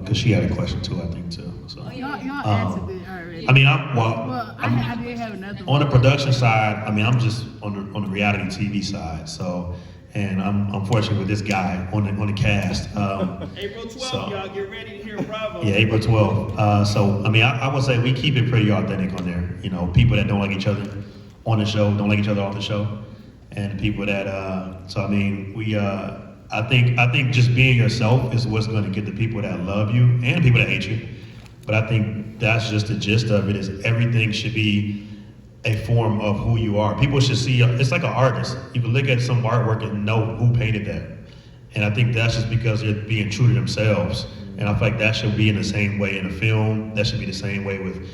because she had a question too, I think too. So, Y'all answered it already. I mean, I did have another on the one. production side. I mean, I'm just on the reality TV side. So, and I'm fortunate with this guy on the cast. April 12th, So- y'all get ready to hear Bravo. Yeah, April 12th. So, I mean, I would say we keep it pretty authentic on there. You know, people that don't like each other on the show don't like each other off the show, and the people that. So, I mean, we. I think just being yourself is what's going to get the people that love you and the people that hate you. But I think that's just the gist of it. Is everything should be a form of who you are. People should see. It's like an artist. You can look at some artwork and know who painted that. And I think that's just because they're being true to themselves. And I feel like that should be in the same way in a film. That should be the same way with,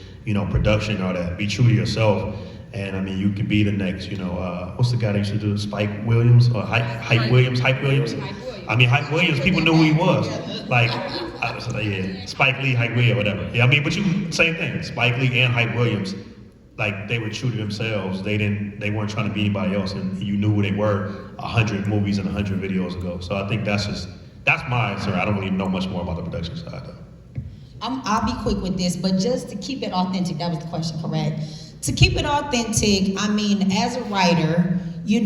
production or that. Be true to yourself. And I mean, you could be the next, what's the guy that used to do Spike Williams or Hype Williams? I mean, Hype Williams, people knew who he was. Like, Spike Lee, Hype Williams, whatever. Yeah, I mean, but same thing. Spike Lee and Hype Williams, like they were true to themselves. They weren't trying to be anybody else, and you knew who they were 100 movies and 100 videos ago. So I think that's my answer. I don't really know much more about the production side though. I'll be quick with this, but just to keep it authentic, that was the question, correct? To keep it authentic, I mean, as a writer, we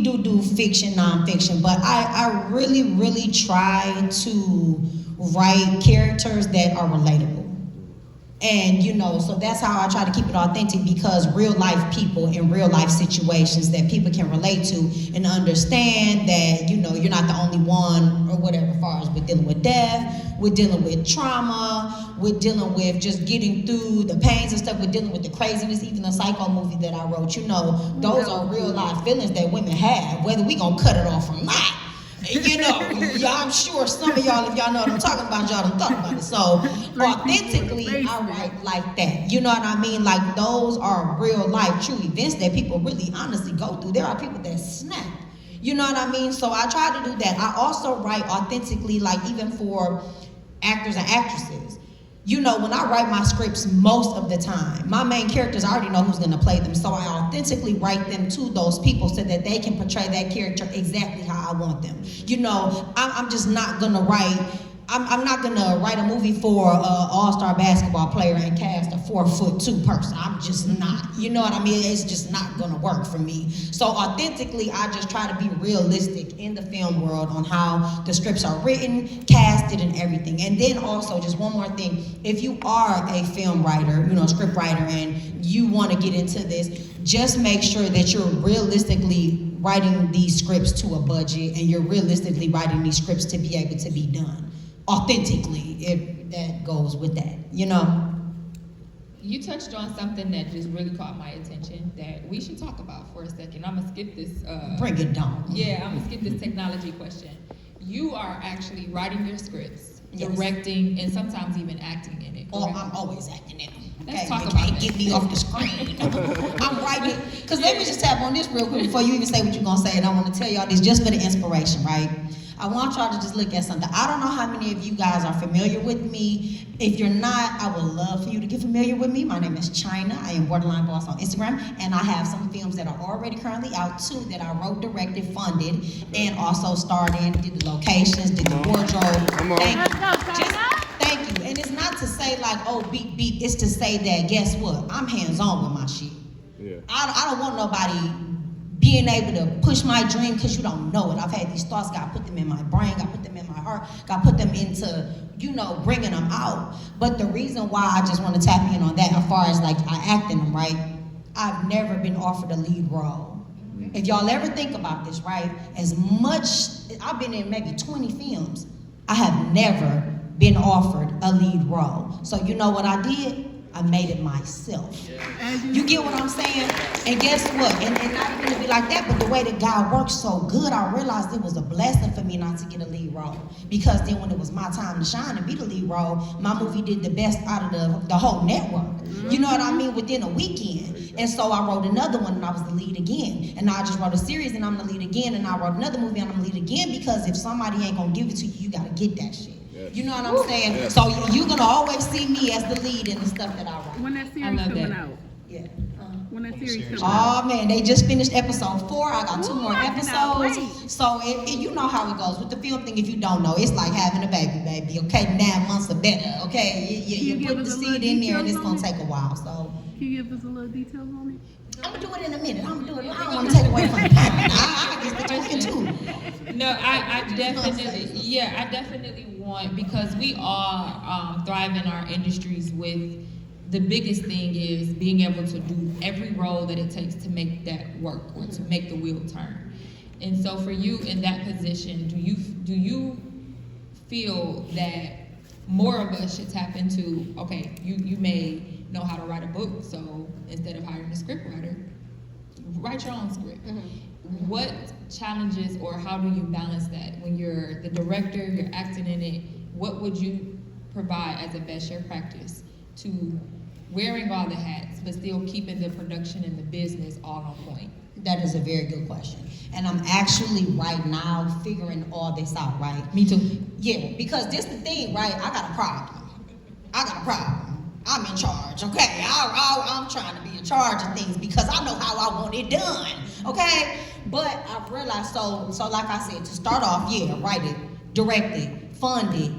do fiction, nonfiction, but I really, really try to write characters that are relatable. And, so that's how I try to keep it authentic, because real life people in real life situations that people can relate to and understand that, you're not the only one or whatever, as far as we're dealing with death, we're dealing with trauma, we're dealing with just getting through the pains and stuff, we're dealing with the craziness, even the Psycho movie that I wrote, those are real life feelings that women have, whether we gonna cut it off or not. I'm sure some of y'all, if y'all know what I'm talking about, y'all done thought about it. So authentically, I write like that. You know what I mean? Like those are real life, true events that people really honestly go through. There are people that snap. You know what I mean? So I try to do that. I also write authentically, like even for actors and actresses. When I write my scripts most of the time, my main characters, I already know who's gonna play them, so I authentically write them to those people so that they can portray that character exactly how I want them. I'm just not gonna write, I'm not gonna write a movie for an all-star basketball player and cast a 4'2" person. I'm just not, you know what I mean? It's just not gonna work for me. So authentically, I just try to be realistic in the film world on how the scripts are written, casted, and everything. And then also, just one more thing, if you are a film writer, script writer, and you wanna get into this, just make sure that you're realistically writing these scripts to a budget, and you're realistically writing these scripts to be able to be done authentically, if that goes with that, You touched on something that just really caught my attention that we should talk about for a second. I'm gonna skip this. Bring it down. Yeah, I'm gonna skip this technology question. You are actually writing your scripts, Yes. directing, and sometimes even acting in it. Oh, correct? I'm always acting in them. Let's Okay, talk you about can't that. get me off the screen. I'm writing, because let me just tap on this real quick before you even say what you're gonna say, and I want to tell y'all this just for the inspiration, right? I want y'all to just look at something. I don't know how many of you guys are familiar with me. If you're not, I would love for you to get familiar with me. My name is China. I am Borderline Boss on Instagram, and I have some films that are already currently out too that I wrote, directed, funded, and also starred in, did the locations, did the wardrobe. Thank you. Thank you. And it's not to say like, oh, beep, beep. It's to say that, guess what? I'm hands-on with my shit. Yeah. I don't want nobody being able to push my dream because you don't know it. I've had these thoughts, God put them in my brain, God put them in my heart, God put them into, bringing them out. But the reason why I just want to tap in on that, as far as like I act in them, right? I've never been offered a lead role. If y'all ever think about this, right? As much, I've been in maybe 20 films, I have never been offered a lead role. So you know what I did? I made it myself. You get what I'm saying? And guess what? And not even to be like that, but the way that God works so good, I realized it was a blessing for me not to get a lead role. Because then when it was my time to shine and be the lead role, my movie did the best out of the whole network. You know what I mean? Within a weekend. And so I wrote another one and I was the lead again. And now I just wrote a series and I'm the lead again. And I wrote another movie and I'm the lead again, because if somebody ain't gonna give it to you, you gotta get that shit. You know what I'm saying? Yes. So you're gonna always see me as the lead in the stuff that I write. When that I series love coming that. out? Yeah. When when that series comes Oh out? man, they just finished episode 4. I got 2 Ooh, more I cannot episodes. wait. So you know how it goes with the film thing. If you don't know, it's like having a baby. Okay, 9 months or better. Okay, you Can you put give the us a seed little in there, and it's details on gonna it? take a while. So Can you give us a little details on it? I'm gonna do it in a minute. I'm gonna do it. I don't want to take away from the time. I get the talking too. No, I definitely want, because we all thrive in our industries with, the biggest thing is being able to do every role that it takes to make that work or to make the wheel turn. And so for you in that position, do you feel that more of us should tap into, okay, you may know how to write a book, so instead of hiring a script writer, write your own script. What challenges or how do you balance that when you're the director, you're acting in it? What would you provide as a best year practice to wearing all the hats but still keeping the production and the business all on point? That is a very good question. And I'm actually right now figuring all this out, right? Me too. Yeah, because this the thing, right? I got a problem. I'm in charge, okay? I'm trying to be in charge of things because I know how I want it done, okay? But I realized, so like I said, to start off, yeah, write it, direct it, fund it,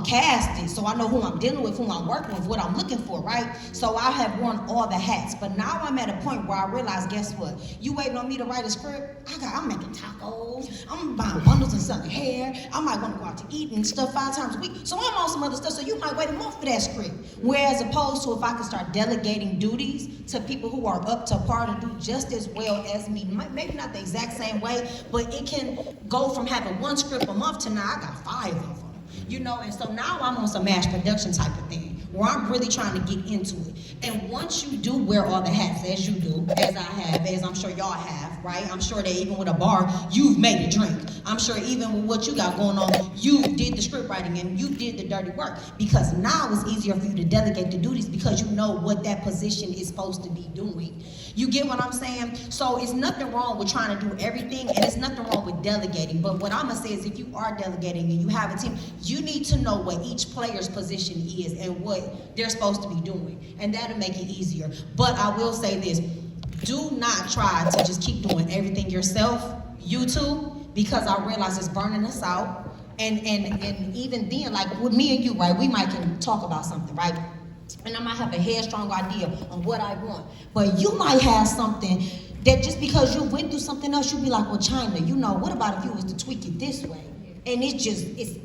cast it, so I know who I'm dealing with, who I'm working with, what I'm looking for, right? So I have worn all the hats, but now I'm at a point where I realize, guess what? You waiting on me to write a script? I'm making tacos, I'm buying bundles and selling hair, I might want to go out to eat and stuff 5 times a week, so I'm on some other stuff, so you might wait a month for that script. Whereas opposed to if I could start delegating duties to people who are up to par to do just as well as me, maybe not the exact same way, but it can go from having 1 script a month to now I got 5 of them. You know, and so now I'm on some mass production type of thing where I'm really trying to get into it. And once you do wear all the hats, as you do, as I have, as I'm sure y'all have, right? I'm sure that even with a bar, you've made a drink. I'm sure even with what you got going on, you did the script writing and you did the dirty work. Because now it's easier for you to delegate the duties because you know what that position is supposed to be doing. You get what I'm saying? So it's nothing wrong with trying to do everything, and it's nothing wrong with delegating. But what I'm gonna say is if you are delegating and you have a team, you need to know what each player's position is and what they're supposed to be doing. And that'll make it easier. But I will say this, do not try to just keep doing everything yourself, you two, because I realize it's burning us out. And even then, like with me and you, right, we might can talk about something, right? And I might have a headstrong idea on what I want. But you might have something that just because you went through something else, you'll be like, well, China, you know, what about if you was to tweak it this way? And it's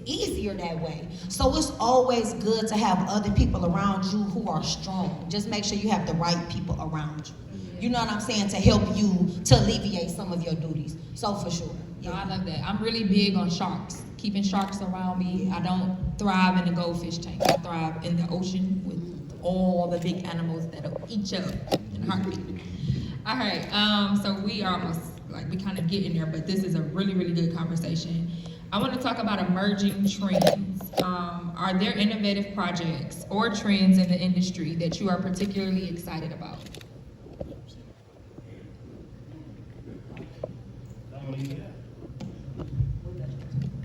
easier that way. So it's always good to have other people around you who are strong. Just make sure you have the right people around you. You know what I'm saying? To help you to alleviate some of your duties. So for sure. No, I love that. I'm really big on sharks. Keeping sharks around me. I don't thrive in the goldfish tank. I thrive in the ocean with all the big animals that'll eat you up in a heartbeat. All right, so we are almost, we kind of getting there, but this is a really, really good conversation. I want to talk about emerging trends. Are there innovative projects or trends in the industry that you are particularly excited about?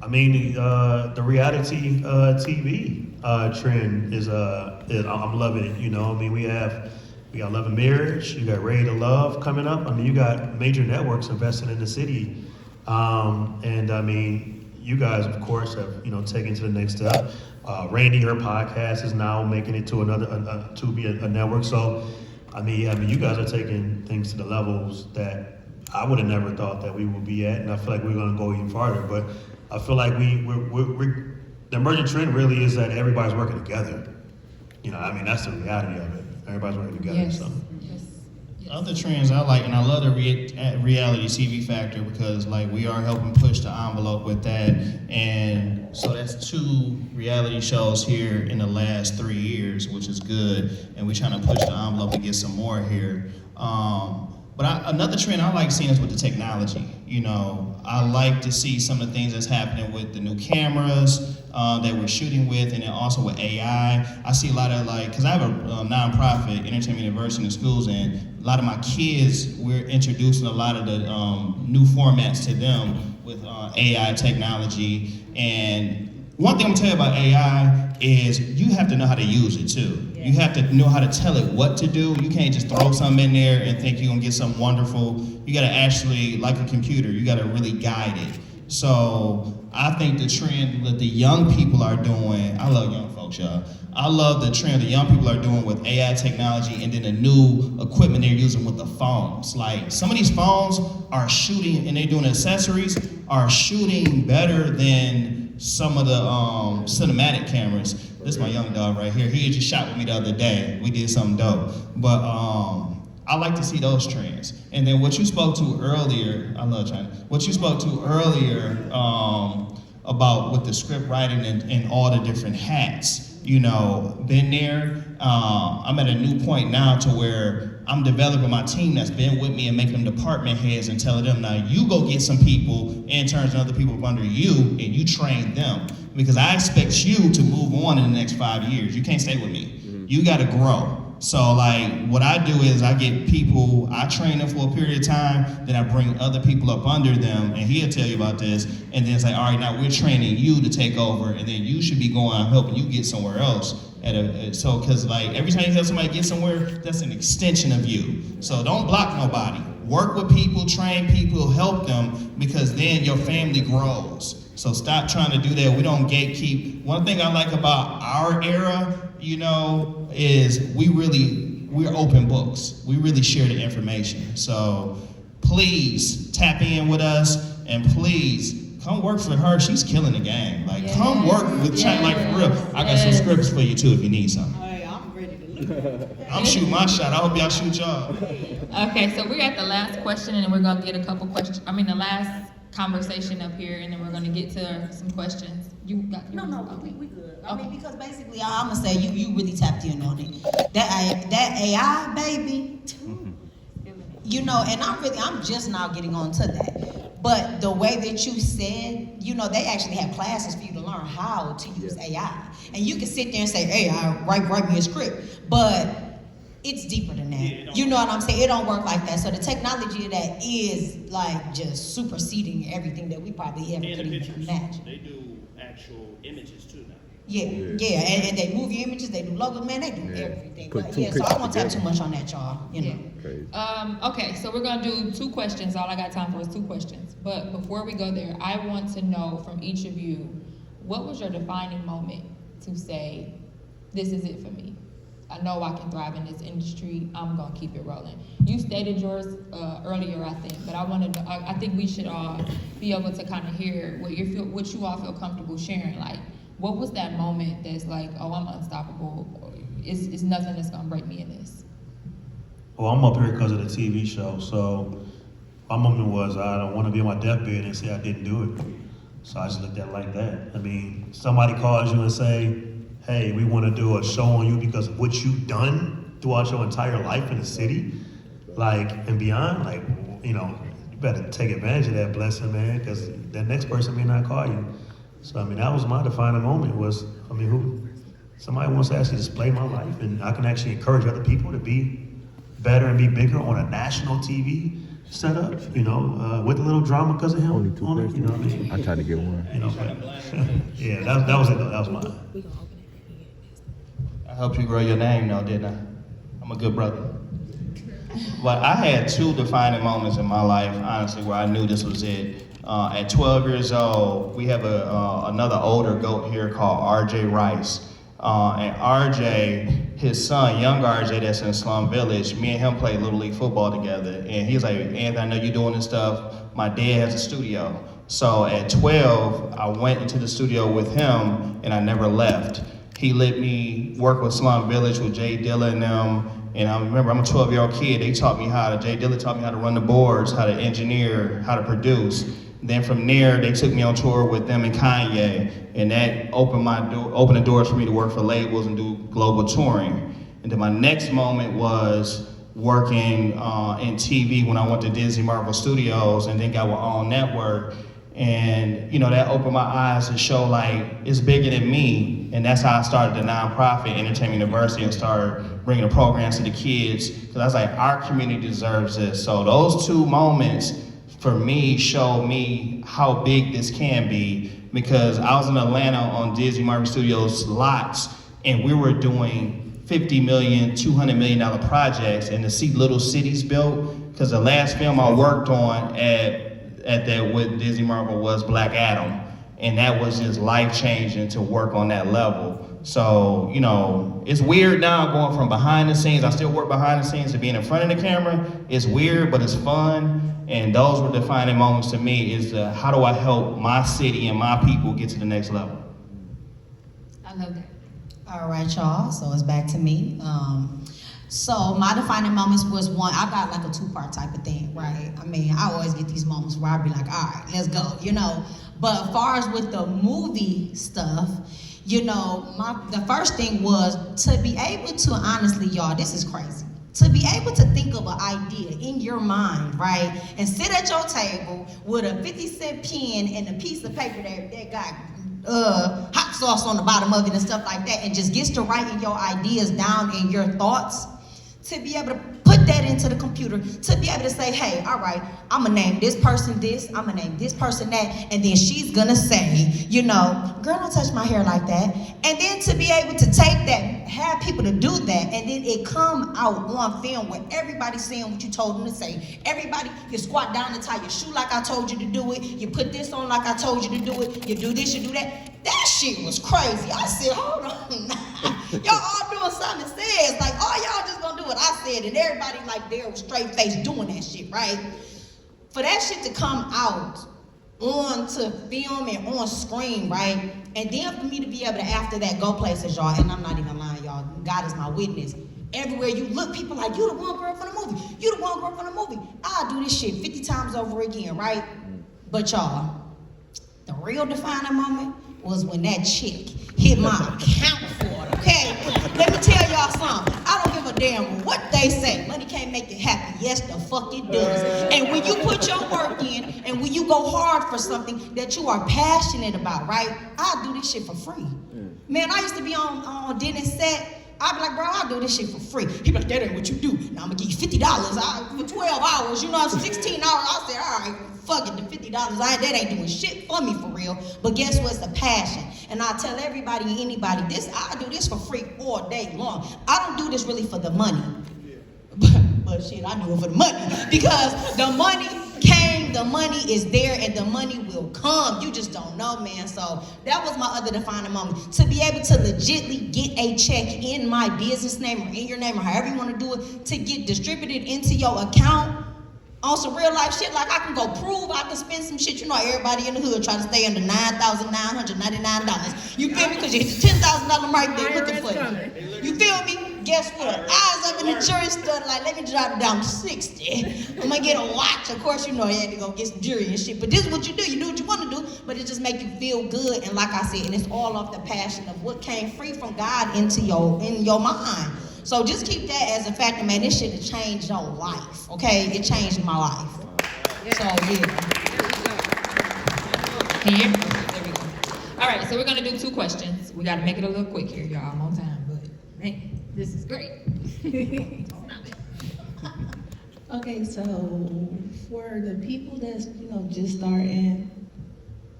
I mean, the reality TV trend is I'm loving it. You know, I mean, we got Love and Marriage, you got Ready to Love coming up. I mean, you got major networks investing in the city, and I mean, you guys, of course, have taken to the next step. Randy, her podcast is now making it to another to be a network. So, I mean, you guys are taking things to the levels that I would have never thought that we would be at, and I feel like we're going to go even farther. But I feel like we're the emerging trend really is that everybody's working together. I mean, that's the reality of it. Everybody's working together. Yes. So. Yes. Other trends I like, and I love the reality TV factor because we are helping push the envelope with that. And so that's 2 reality shows here in the last 3 years, which is good. And we're trying to push the envelope to get some more here. But another trend I like seeing is with the technology. I like to see some of the things that's happening with the new cameras that we're shooting with, and then also with AI. I see a lot of because I have a nonprofit, Entertainment University in the schools, and a lot of my kids, we're introducing a lot of the new formats to them with AI technology, and one thing I'm gonna tell you about AI is you have to know how to use it too. You have to know how to tell it what to do. You can't just throw something in there and think you're gonna get something wonderful. You gotta actually, like a computer, you gotta really guide it. So I think the trend that the young people are doing, I love young folks, y'all. I love the trend the young people are doing with AI technology and then the new equipment they're using with the phones. Like some of these phones are shooting, and they're doing accessories, are shooting better than some of the cinematic cameras. This is my young dog right here. He just shot with me the other day. We did something dope. But I like to see those trends. And then what you spoke to earlier, I love China. What you spoke to earlier about with the script writing and all the different hats, you know, been there. I'm at a new point now to where I'm developing my team that's been with me and making them department heads and telling them, now you go get some people, interns and other people under you, and you train them. Because I expect you to move on in the next 5 years. You can't stay with me. You gotta grow. So like what I do is I get people, I train them for a period of time, then I bring other people up under them, and he'll tell you about this, and then it's like, all right, now we're training you to take over, and then you should be going and helping you get somewhere else. So, cause like every time you help somebody get somewhere, that's an extension of you. So don't block nobody. Work with people, train people, help them, because then your family grows. So stop trying to do that. We don't gatekeep. One thing I like about our era, you know, is we're open books. We really share the information. So please tap in with us, and please come work for her. She's killing the game. Like, come work with China, like for real. I got some scripts for you too if you need something. Hey, I'm ready to leave. I'm shooting my shot. I hope y'all shoot y'all. Okay, so we're at the last question, and then we're gonna get a couple questions. I mean, the last conversation up here, and then we're gonna get to some questions. You got No, okay. we good. I mean, because basically, I'm gonna say you really tapped in on it. That AI baby, you know, and I'm just now getting on to that. But the way that you said, you know, they actually have classes for you to learn how to use AI, and you can sit there and say, AI, write me a script, but it's deeper than that. You know what I'm saying? It don't work like that. So the technology of that is like just superseding everything that we probably ever And could the even pictures, imagine. they do actual images too now. Yeah, and they move your images, they do logos, man, they do everything. Put But two yeah, so I pictures won't tap too together. much on that, y'all. You know. Crazy. Okay, so we're gonna do 2 questions. All I got time for is 2 questions. But before we go there, I want to know from each of you, what was your defining moment to say, this is it for me? I know I can thrive in this industry. I'm gonna keep it rolling. You stated yours earlier, I think, but I think we should all be able to kind of hear what you all feel comfortable sharing. Like, what was that moment that's like, oh, I'm unstoppable? Or it's nothing that's gonna break me in this. Well, I'm up here because of the TV show, so my moment was I don't want to be on my deathbed and say I didn't do it. So I just looked at it like that. I mean, somebody calls you and say, hey, we want to do a show on you because of what you've done throughout your entire life in the city, like, and beyond, like, you know, you better take advantage of that blessing, man, because that next person may not call you. So, I mean, that was my defining moment was, I mean, somebody wants to actually display my life, and I can actually encourage other people to be better and be bigger on a national TV setup, you know, with a little drama because of him. Only 2 on it, you know what I questions. mean? I tried to get one. You know, but, yeah, that was it though, that was mine. I helped you grow your name though, didn't I? I'm a good brother. But I had 2 defining moments in my life, honestly, where I knew this was it. At 12 years old, we have another older GOAT here called RJ Rice. And RJ, his son, young RJ that's in Slum Village, me and him played Little League football together. And he's like, Anthony, I know you're doing this stuff. My dad has a studio. So at 12, I went into the studio with him and I never left. He let me work with Slum Village with Jay Dilla and them. And I remember, I'm a 12-year-old kid. Jay Dilla taught me how to run the boards, how to engineer, how to produce. Then from there, they took me on tour with them and Kanye. And that opened the doors for me to work for labels and do global touring. And then my next moment was working in TV when I went to Disney Marvel Studios and then got my own network. And, you know, that opened my eyes to show like, it's bigger than me. And that's how I started the nonprofit Entertainment University and started bringing the programs to the kids. Because I was like, our community deserves this. So those 2 moments for me showed me how big this can be. because I was in Atlanta on Disney Marvel Studios lots, and we were doing $50 million, $200 million projects, and to see little cities built, because the last film I worked on at that with Disney Marvel was Black Adam, and that was just life-changing to work on that level. So, you know, it's weird now going from behind the scenes. I still work behind the scenes to being in front of the camera. It's weird, but it's fun. And those were defining moments to me is how do I help my city and my people get to the next level? I love that. All right, y'all, so it's back to me. So my defining moments was one, I got like a two-part type of thing, right? I mean, I always get these moments where I be like, all right, let's go, you know? But as far as with the movie stuff, you know, the first thing was to be able to, honestly, y'all, this is crazy. To be able to think of an idea in your mind, right? And sit at your table with a 50-cent pen and a piece of paper that got hot sauce on the bottom of it and stuff like that, and just gets to writing your ideas down and your thoughts, to be able to put that into the computer, to be able to say, hey, all right, I'm gonna name this person this, I'm gonna name this person that, and then she's gonna say, you know, girl, don't touch my hair like that. And then to be able to take that, have people to do that, and then it come out on film where everybody's saying what you told them to say. Everybody, you squat down and tie your shoe like I told you to do it, you put this on like I told you to do it, you do this, you do that. That shit was crazy. I said, hold on now. Y'all all doing something that says, like, oh, y'all just gonna do what I said, and everybody like there was straight face doing that shit, right? For that shit to come out onto film and on screen, right? And then for me to be able to, after that, go places, y'all, and I'm not even lying, y'all, God is my witness. Everywhere you look, people like, you the one girl from the movie. You the one girl from the movie. I'll do this shit 50 times over again, right? But y'all, the real defining moment was when that chick hit my account for it, okay? Let me tell y'all something. I don't give a damn what they say. Money can't make it happen. Yes, the fuck it does. And when you put your work in, and when you go hard for something that you are passionate about, right? I'll do this shit for free. Man, I used to be on Dennis set. I'd be like, bro, I'll do this shit for free. He be like, that ain't what you do. Now I'm gonna give you $50 for 12 hours. You know, 16 hours. I said, all right, fuck it, the $50, that ain't doing shit for me for real. But guess what? It's a passion. And I tell everybody, anybody, I do this for free all day long. I don't do this really for the money. But shit, I do it for the money. Because the money came, the money is there, and the money will come. You just don't know, man. So that was my other defining moment. To be able to legitly get a check in my business name or in your name or however you want to do it, to get distributed into your account on some real life shit, like I can go prove I can spend some shit. You know, everybody in the hood try to stay under $9,999. You feel me? Because you hit the $10,000 mark, they looking for you. You feel me? Guess what? Eyes up in the jury study, like, let me drop it down to 60. I'm gonna get a watch. Of course, you know you had to go get some jewelry and shit. But this is what you do. You do what you want to do, but it just make you feel good. And like I said, and it's all off the passion of what came free from God in your mind. So just keep that as a factor, man. This shit has changed your life, okay? It changed my life. So, yeah. Can you hear me? There we go. All right, so we're gonna do 2 questions. We gotta make it a little quick here, y'all. I'm on time, but man, this is great. Okay, so for the people that's, just starting,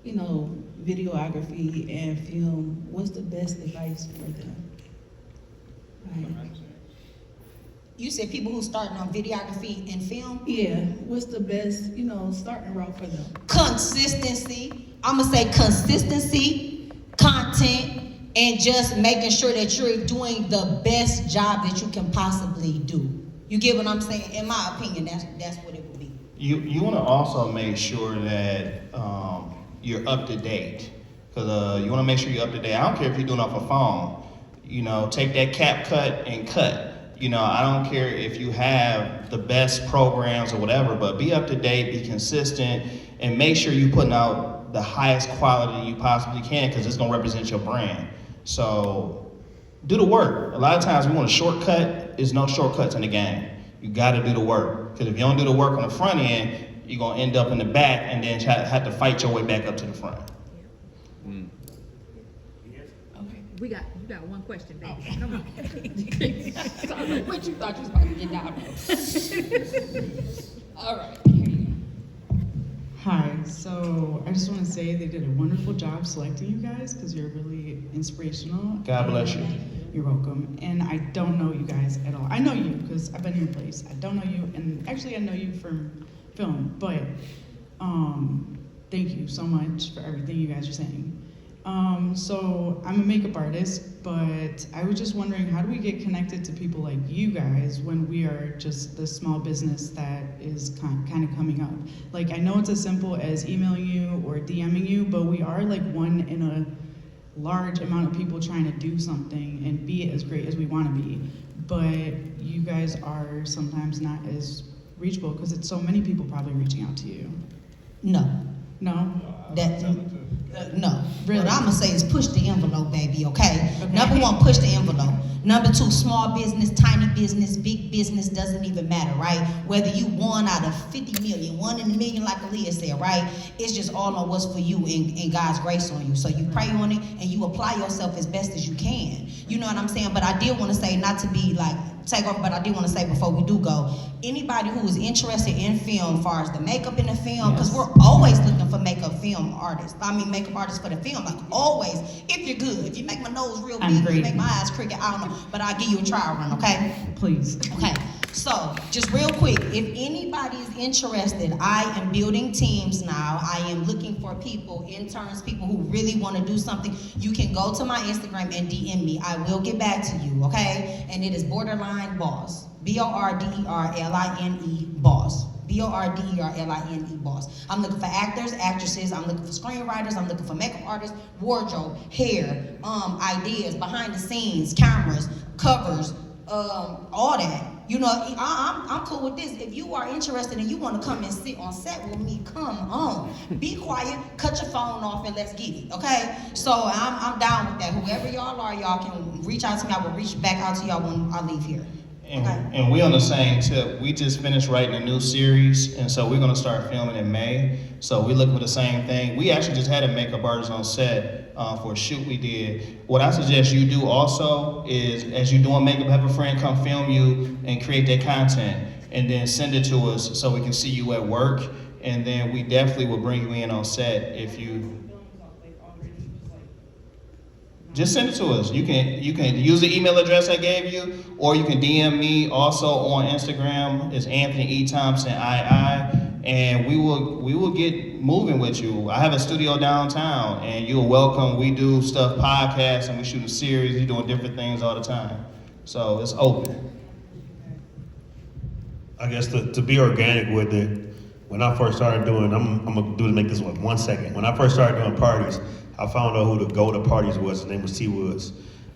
videography and film, what's the best advice for them? Right. You said people who starting on videography and film? Yeah, what's the best, starting route for them? Consistency. I'm gonna say consistency, content, and just making sure that you're doing the best job that you can possibly do. You get what I'm saying? In my opinion, that's what it would be. You want to also make sure that you're up to date, because you want to make sure you're up to date. I don't care if you're doing it off a phone. Take that CapCut and cut. I don't care if you have the best programs or whatever, but be up to date, be consistent, and make sure you're putting out the highest quality you possibly can, because it's going to represent your brand. So do the work. A lot of times we want a shortcut. There's no shortcuts in the game. You got to do the work, because if you don't do the work on the front end, you're going to end up in the back and then have to fight your way back up to the front. You got one question, baby. Come on. What you thought you was about to get down. All right, here you go. Hi, so I just want to say they did a wonderful job selecting you guys because you're really inspirational. God bless you. You're welcome. And I don't know you guys at all. I know you because I've been here place. I don't know you, and actually I know you from film, but thank you so much for everything you guys are saying. So I'm a makeup artist, but I was just wondering, how do we get connected to people like you guys when we are just the small business that is kind of coming up? Like, I know it's as simple as emailing you or DMing you, but we are like one in a large amount of people trying to do something and be as great as we want to be. But you guys are sometimes not as reachable because it's so many people probably reaching out to you. No, No? no. Really? What I'm gonna say is push the envelope, baby, okay? Okay. Number one, push the envelope. Number two, small business, tiny business, big business, doesn't even matter, right? Whether you one out of 50 million, one in a million, like Aaliyah said, right? It's just all on what's for you and God's grace on you. So you pray on it and you apply yourself as best as you can. You know what I'm saying? But I did want to say, not to be like, take over, but I do want to say before we do go, anybody who is interested in film, as far as the makeup in the film, because we're always looking for makeup artists for the film, like always. If you're good, if you make my nose real I'm big, great. you make my eyes crooked, I don't know, but I'll give you a trial run, okay? Please. Okay, so just real quick, if anybody is interested, I am building teams now. I am looking for people, interns, people who really want to do something. You can go to my Instagram and DM me. I will get back to you, okay? And it is Borderline Boss, BORDERLINE Boss. BORDERLINE Boss. I'm looking for actors, actresses, I'm looking for screenwriters, I'm looking for makeup artists, wardrobe, hair, ideas, behind the scenes, cameras, covers, all that. You know, I'm cool with this. If you are interested and you want to come and sit on set with me, come on. Be quiet, cut your phone off, and let's get it, okay? So I'm down with that. Whoever y'all are, y'all can reach out to me. I will reach back out to y'all when I leave here. And we on the same tip. We just finished writing a new series, and so we're gonna start filming in May. So we're looking for the same thing. We actually just had a makeup artist on set for a shoot we did. What I suggest you do also is, as you're doing makeup, have a friend come film you and create that content, and then send it to us so we can see you at work. And then we definitely will bring you in on set if you. Just send it to us. You can use the email address I gave you, or you can DM me also on Instagram. It's Anthony E. Thompson II, and we will get moving with you. I have a studio downtown, and you're welcome. We do stuff, podcasts, and we shoot a series. We're doing different things all the time, so it's open. I guess to be organic with it, when I first started doing, I'm gonna do to make this 1 second. When I first started doing parties, I found out who the go-to parties was. His name was T Woods.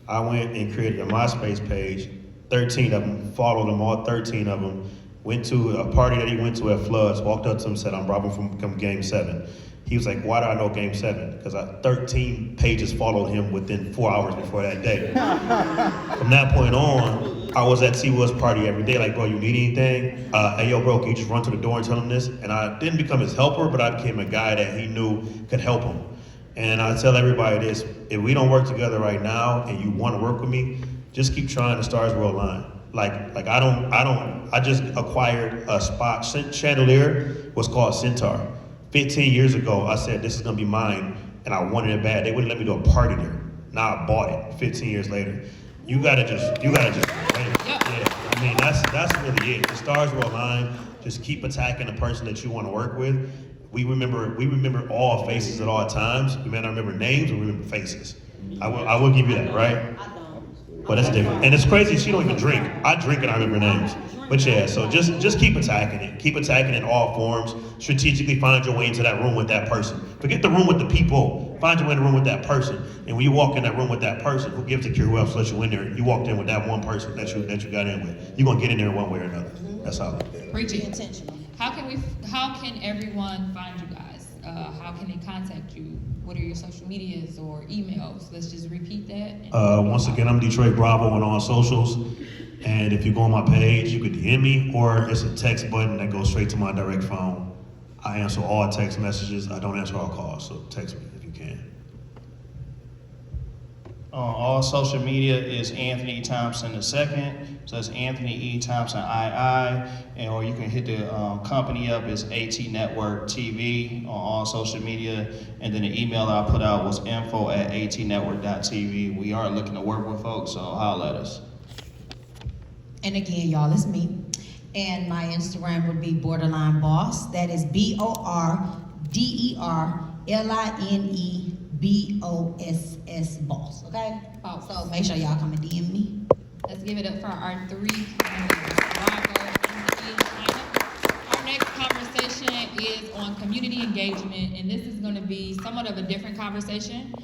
I went and created a MySpace page, 13 of them, followed them, all 13 of them. Went to a party that he went to at Floods, walked up to him, said, I'm Robert from Game 7. He was like, why do I know Game 7? Because 13 pages followed him within 4 hours before that day. From that point on, I was at T Woods' party every day, like, bro, you need anything? Hey, yo, bro, can you just run to the door and tell him this? And I didn't become his helper, but I became a guy that he knew could help him. And I tell everybody this, if we don't work together right now and you want to work with me, just keep trying, the stars will align. I just acquired a spot. Chandelier was called Centaur. 15 years ago, I said, this is gonna be mine, and I wanted it bad. They wouldn't let me do a party there. Now I bought it 15 years later. You gotta just, yeah. I mean, that's really it. The stars will align. Just keep attacking the person that you want to work with. We remember all faces at all times. We may not remember names, but we remember faces. I will give you that, right? But that's different. And it's crazy, she don't even drink. I drink and I remember names. But yeah, so just keep attacking it. Keep attacking it in all forms. Strategically find your way into that room with that person. Forget the room with the people. Find your way in the room with that person. And when you walk in that room with that person, who gives a care who else let you in there, you walked in with that one person that you got in with. You're gonna get in there one way or another. That's all. Preach Be it. intentional. How can everyone find you guys? How can they contact you? What are your social medias or emails? Let's just repeat that. Once again, I'm Detroit Bravo on all socials. And if you go on my page, you could DM me, or it's a text button that goes straight to my direct phone. I answer all text messages. I don't answer all calls, so text me if you can. all social media is Anthony Thompson II. So it's Anthony E. Thompson II. And or you can hit the company up. It's AT Network TV on all social media. And then the email I put out was info@atnetwork.tv. We are looking to work with folks, so holla at us. And again, y'all, it's me. And my Instagram would be Borderline Boss. That is BORDERLINEBOSS Boss. Okay? Boss. So make sure y'all come and DM me. Let's give it up for our 3 candidates. Bravo, Anthony, and China. Our next conversation is on community engagement, and this is gonna be somewhat of a different conversation.